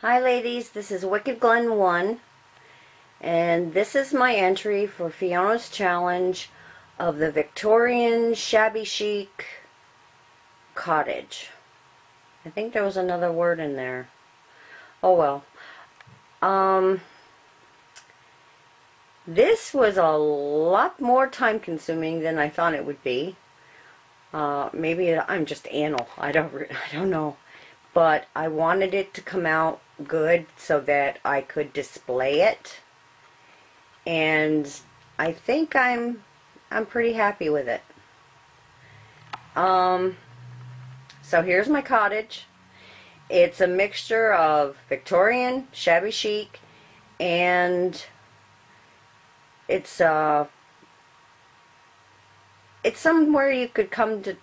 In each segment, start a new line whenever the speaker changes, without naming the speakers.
Hi ladies, this is Wicked Glen 1, and this is my entry for Fiona's challenge of the Victorian-Shabbychic Cottage. I think there was another word in there. Oh well. This was a lot more time consuming than I thought it would be. Maybe I'm just anal. I don't know. But I wanted it to come out good so that I could display it, and I think I'm pretty happy with it. So here's my cottage. It's a mixture of Victorian, shabby chic, and it's somewhere you could come to,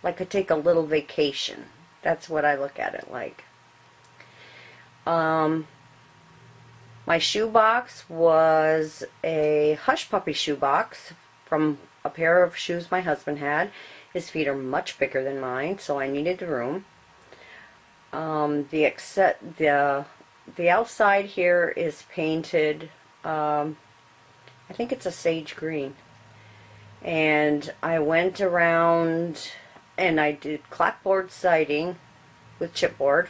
like, to take a little vacation. That's what I look at it like. My shoebox was a Hush Puppy shoebox from a pair of shoes my husband had. His feet are much bigger than mine, so I needed the room. The outside here is painted, I think it's a sage green. And I went around and I did clapboard siding with chipboard,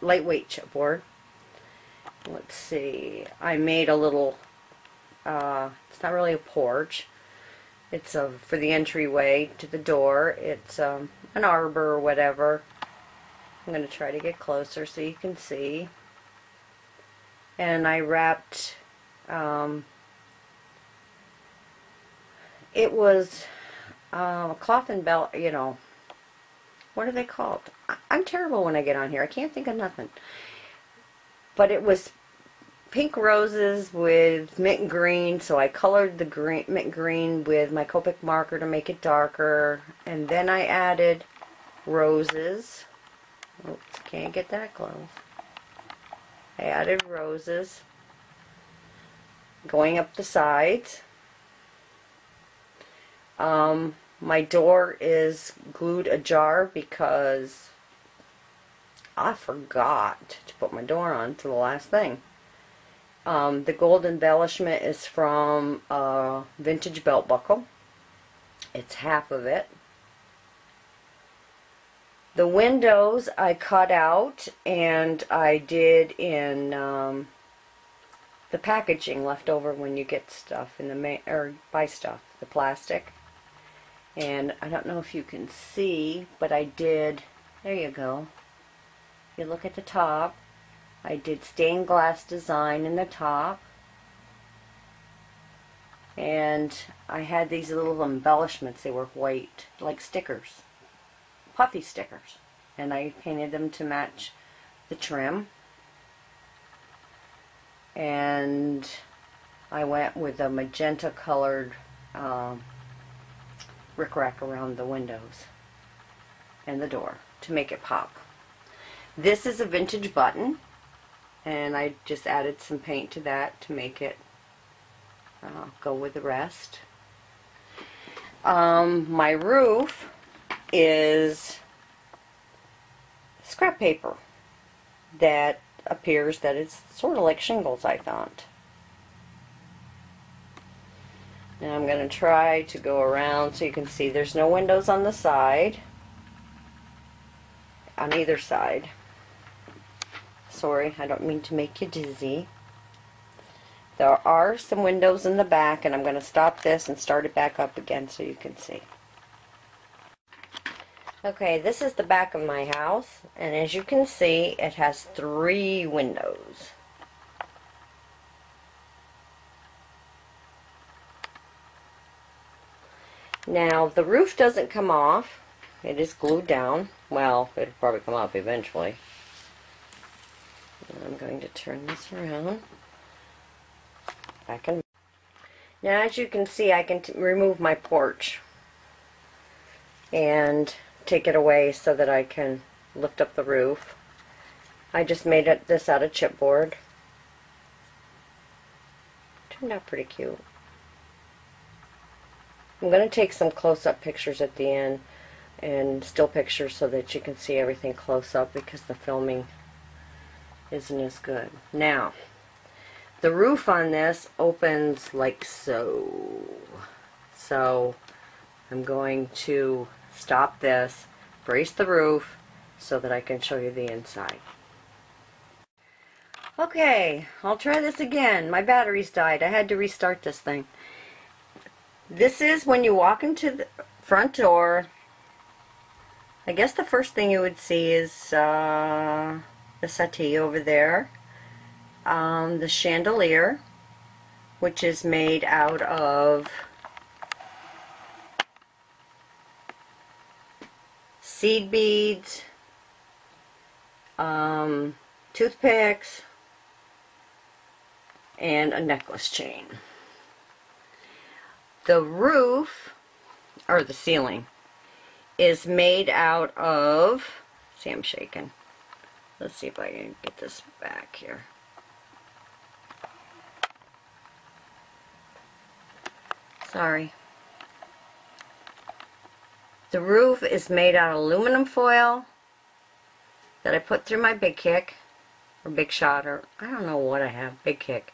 lightweight chipboard. Let's see, I made a little, it's not really a porch, it's for the entryway to the door. It's an arbor or whatever. I'm going to try to get closer so you can see. And I wrapped, it was cloth and bell, you know, what are they called? I'm terrible when I get on here. I can't think of nothing. But it was pink roses with mint green, so I colored the mint green with my Copic marker to make it darker. And then I added roses. Oops, can't get that close. I added roses going up the sides. My door is glued ajar because I forgot to put my door on to the last thing. The gold embellishment is from a vintage belt buckle. It's half of it. The windows I cut out and I did in the packaging left over when you get stuff in the or buy stuff, the plastic. And I don't know if you can see, but I did, there you go. You look at the top, I did stained glass design in the top. And I had these little embellishments. They were white, like stickers, puffy stickers. And I painted them to match the trim. And I went with a magenta colored rickrack around the windows and the door to make it pop. This is a vintage button, and I just added some paint to that to make it go with the rest. My roof is scrap paper that appears that it's sort of like shingles, I thought. Now I'm going to try to go around so you can see there's no windows on the side, on either side. Sorry, I don't mean to make you dizzy. There are some windows in the back, and I'm going to stop this and start it back up again so you can see. Okay, this is the back of my house, and as you can see, it has 3 windows. Now, the roof doesn't come off. It is glued down. Well, it'll probably come off eventually. I'm going to turn this around. Back in. Now, as you can see, I can remove my porch and take it away so that I can lift up the roof. I just made this out of chipboard. Turned out pretty cute. I'm going to take some close-up pictures at the end and still pictures so that you can see everything close up because the filming isn't as good. Now, the roof on this opens like so. So I'm going to stop this, brace the roof, so that I can show you the inside. Okay, I'll try this again. My batteries died. I had to restart this thing. This is when you walk into the front door. I guess the first thing you would see is the settee over there. The chandelier, which is made out of seed beads, toothpicks, and a necklace chain. The roof, or the ceiling, is made out of, see, I'm shaking. Let's see if I can get this back here. Sorry. The roof is made out of aluminum foil that I put through my Big Kick, or Big Shot, or I don't know what I have, Big Kick,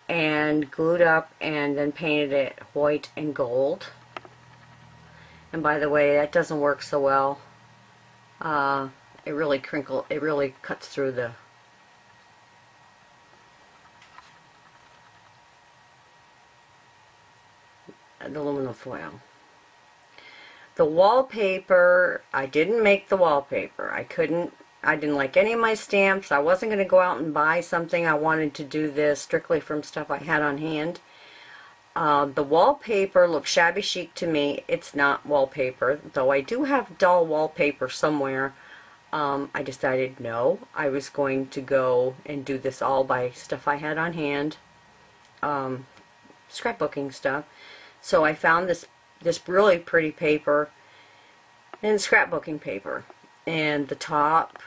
and glued up and then painted it white and gold. And by the way, that doesn't work so well. It really cuts through the aluminum foil. The wallpaper, I didn't make the wallpaper. I didn't like any of my stamps. I wasn't going to go out and buy something. I wanted to do this strictly from stuff I had on hand. The wallpaper looks shabby chic to me. It's not wallpaper, though I do have dull wallpaper somewhere. I decided no, I was going to go and do this all by stuff I had on hand, scrapbooking stuff. So I found this really pretty paper and scrapbooking paper, and the top,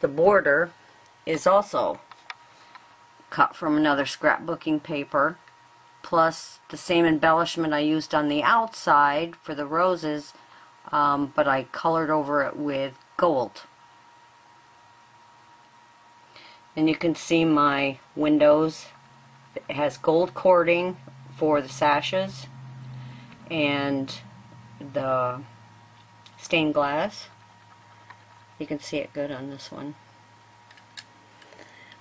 the border, is also cut from another scrapbooking paper, plus the same embellishment I used on the outside for the roses, but I colored over it with gold. And you can see my windows. It has gold cording for the sashes and the stained glass. You can see it good on this one.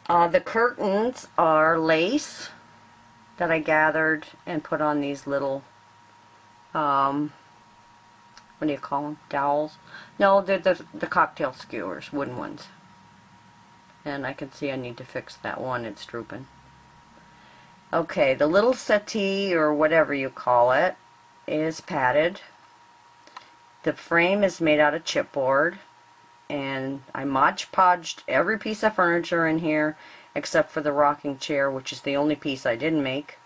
The curtains are lace that I gathered and put on these little, what do you call them? Dowels? No, they're the cocktail skewers, wooden ones. And I can see I need to fix that one, it's drooping. Okay, the little settee, or whatever you call it, is padded. The frame is made out of chipboard, and I Mod Podged every piece of furniture in here except for the rocking chair, which is the only piece I didn't make.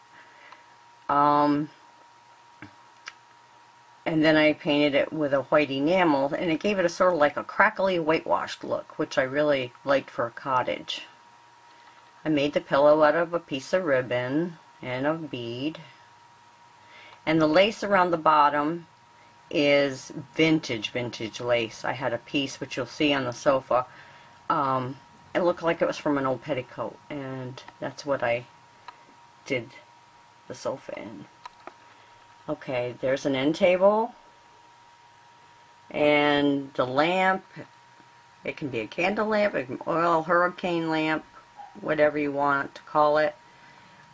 And then I painted it with a white enamel, and it gave it a sort of like a crackly whitewashed look, which I really liked for a cottage. I made the pillow out of a piece of ribbon and a bead. And the lace around the bottom is vintage lace. I had a piece, which you'll see on the sofa. It looked like it was from an old petticoat, and that's what I did the sofa in. Okay, there's an end table, and the lamp, it can be a candle lamp, an oil hurricane lamp, whatever you want to call it,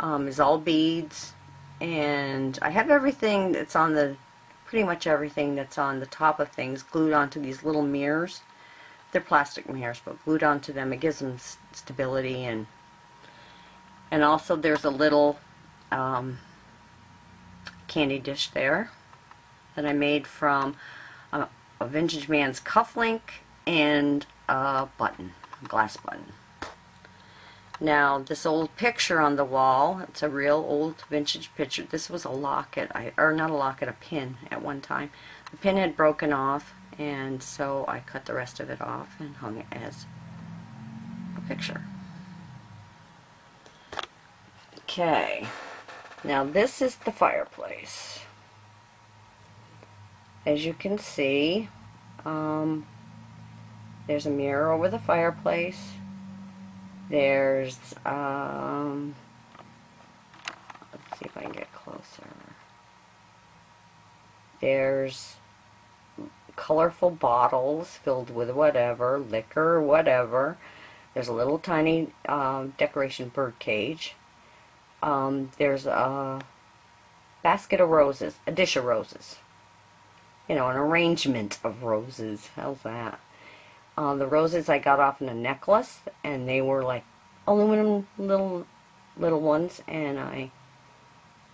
is all beads. And I have everything that's on the, pretty much everything that's on the top of things glued onto these little mirrors. They're plastic mirrors, but glued onto them, it gives them stability. And also there's a little candy dish there that I made from a vintage man's cufflink and a button, a glass button. Now, this old picture on the wall, it's a real old vintage picture. This was a locket, or not a locket, a pin at one time. The pin had broken off, and so I cut the rest of it off and hung it as a picture. Okay, now this is the fireplace. As you can see, there's a mirror over the fireplace. There's, let's see if I can get closer. There's colorful bottles filled with whatever, liquor, whatever. There's a little tiny decoration bird cage. There's a basket of roses, a dish of roses. You know, an arrangement of roses. How's that? The roses I got off in a necklace, and they were like aluminum little ones, and I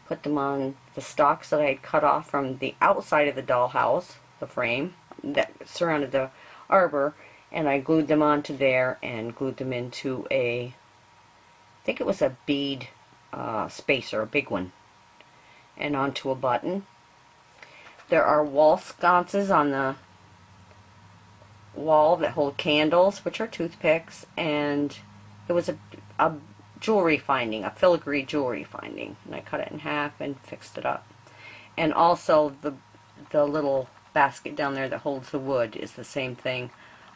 put them on the stalks that I had cut off from the outside of the dollhouse, the frame that surrounded the arbor, and I glued them onto there and glued them into I think it was a bead spacer, a big one, and onto a button. There are wall sconces on the wall that hold candles, which are toothpicks, and it was a jewelry finding, a filigree jewelry finding, and I cut it in half and fixed it up. And also the little basket down there that holds the wood is the same thing,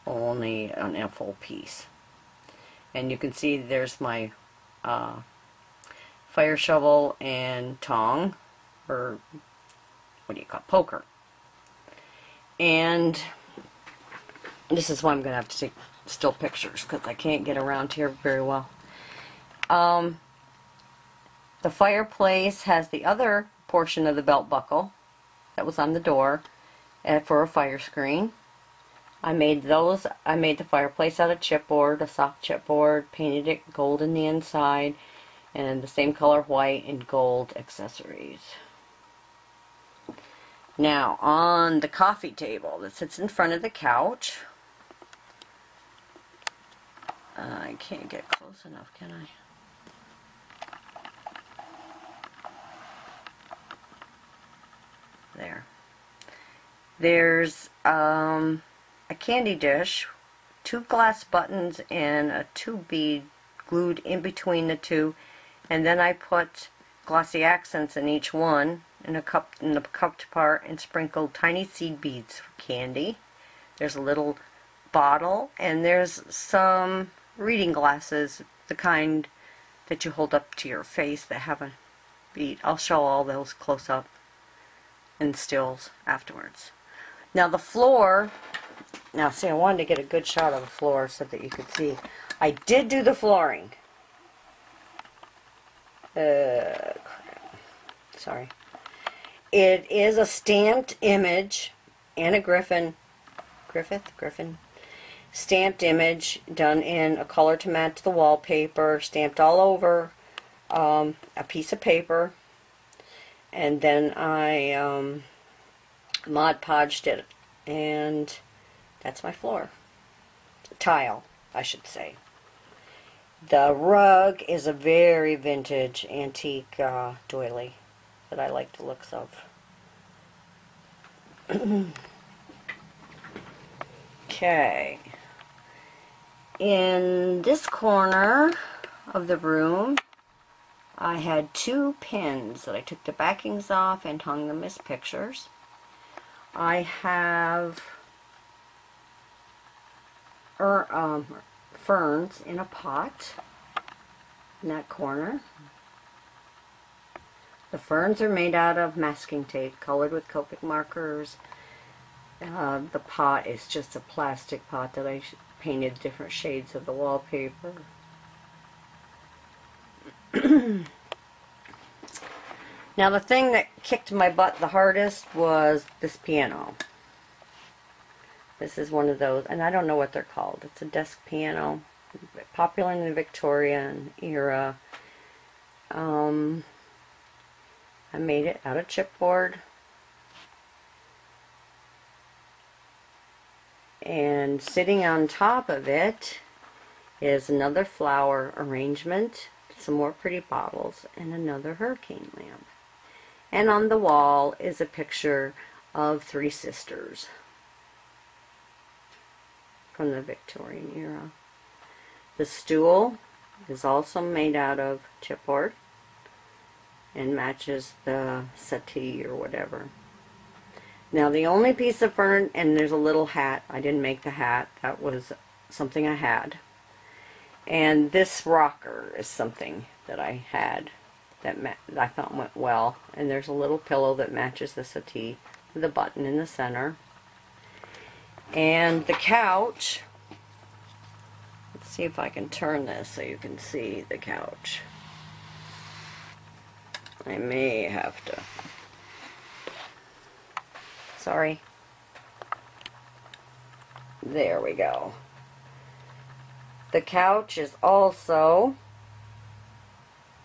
only in a full piece. And you can see there's my fire shovel and tong, or what do you call it? Poker. And this is why I'm going to have to take still pictures, because I can't get around here very well. The fireplace has the other portion of the belt buckle that was on the door for a fire screen. I made the fireplace out of chipboard, a soft chipboard, painted it gold in the inside, and the same color white and gold accessories. Now, on the coffee table that sits in front of the couch, I can't get close enough, can I? There. There's a candy dish, 2 glass buttons, and a 2 bead glued in between the two, and then I put glossy accents in each one in the cupped part, and sprinkled tiny seed beads for candy. There's a little bottle, and there's some reading glasses, the kind that you hold up to your face that have a bead. I'll show all those close up in stills afterwards. Now the floor, now see, I wanted to get a good shot of the floor so that you could see. I did do the flooring. Crap. Sorry. It is a stamped image and a Griffin stamped image done in a color to match the wallpaper, stamped all over a piece of paper, and then I Mod Podged it, and that's my floor. Tile, I should say. The rug is a very vintage antique doily that I like the looks of. Okay. In this corner of the room, I had 2 pins that I took the backings off and hung them as pictures. I have ferns in a pot in that corner. The ferns are made out of masking tape, colored with Copic markers. The pot is just a plastic pot that I painted different shades of the wallpaper. Now the thing that kicked my butt the hardest was this piano. This is one of those, and I don't know what they're called. It's a desk piano, popular in the Victorian era. I made it out of chipboard. And sitting on top of it is another flower arrangement, some more pretty bottles, and another hurricane lamp. And on the wall is a picture of 3 sisters from the Victorian era. The stool is also made out of chipboard and matches the settee or whatever. Now the only piece of furniture, and there's a little hat. I didn't make the hat. That was something I had. And this rocker is something that I had that I thought went well. And there's a little pillow that matches the settee with a button in the center. And the couch, let's see if I can turn this so you can see the couch. I may have to. Sorry. There we go. The couch is also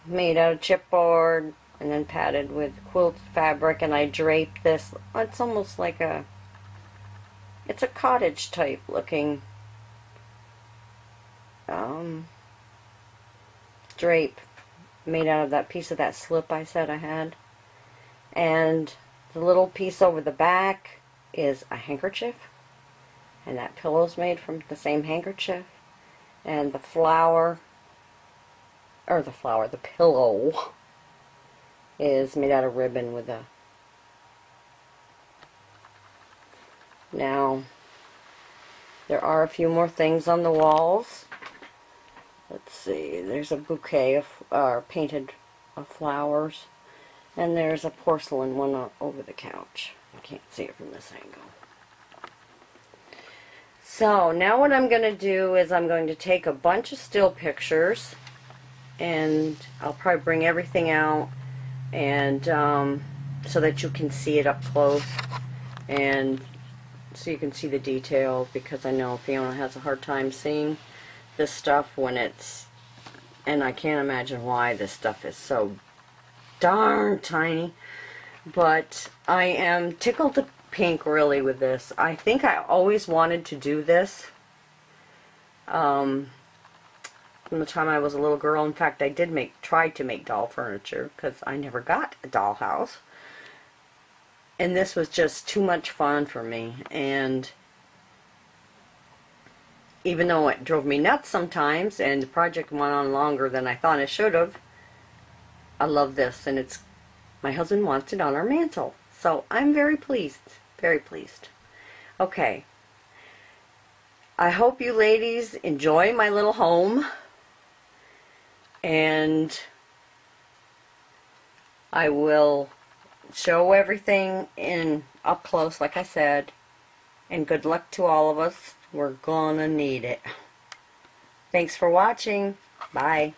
made out of chipboard and then padded with quilt fabric, and I draped this. It's almost like it's a cottage type looking drape made out of that piece of that slip I said I had. And the little piece over the back is a handkerchief, and that pillow's made from the same handkerchief. And the pillow is made out of ribbon with a... Now, there are a few more things on the walls. Let's see, there's a bouquet of painted flowers, and there's a porcelain one over the couch. I can't see it from this angle. So now what I'm going to do is I'm going to take a bunch of still pictures, and I'll probably bring everything out, and so that you can see it up close, and so you can see the detail, because I know Fiona has a hard time seeing this stuff when it's, and I can't imagine why this stuff is so darn tiny, but I am tickled to pink really with this. I think I always wanted to do this from the time I was a little girl. In fact, I did try to make doll furniture because I never got a dollhouse, and this was just too much fun for me. And even though it drove me nuts sometimes and the project went on longer than I thought it should have, I love this, and my husband wants it on our mantle. So I'm very pleased, very pleased. Okay, I hope you ladies enjoy my little home, and I will show everything up close like I said, and good luck to all of us. We're gonna need it. Thanks for watching. Bye.